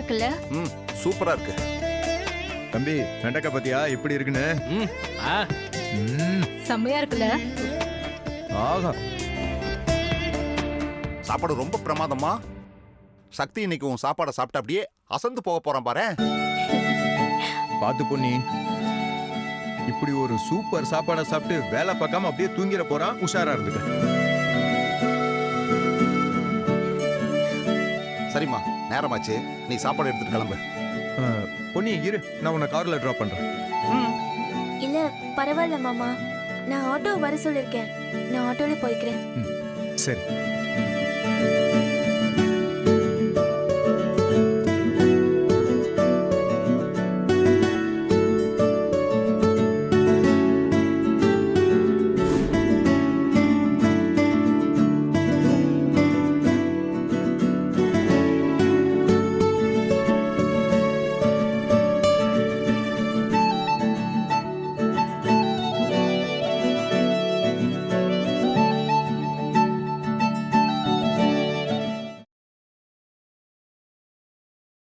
இருக்குல்ல? சூப்பரா இருக்கு. தம்பி வெண்டைக்காய் பத்தியா எப்படி இருக்குன்னு? செம்மையா இருக்குல்ல? ஆஹா, சாப்பாடு ரொம்ப பிரமாதமா. சக்தி இன்னைக்கு உன் சாப்பாடை சாப்பிட்ட அப்படியே அசந்து போக போறான் பாரு. பாத்து பொண்ணி, இப்படி ஒரு சூப்பர் சாப்பாடை சாப்பிட்டு வேலை பார்க்காம அப்படியே தூங்கிட போறான். உஷாரா இருந்துக்க. சரிம்மா, நேரமாச்சு, நீ சாப்பாடு எடுத்துட்டு கிளம்பு. பொன்னி இரு, நான் உன்னை கார்ல டிராப் பண்றேன். இல்ல பரவாயில்ல மாமா, நான் ஆட்டோ வர சொல்லிருக்கேன். நான் ஆட்டோல போய்க்கிறேன். சரி.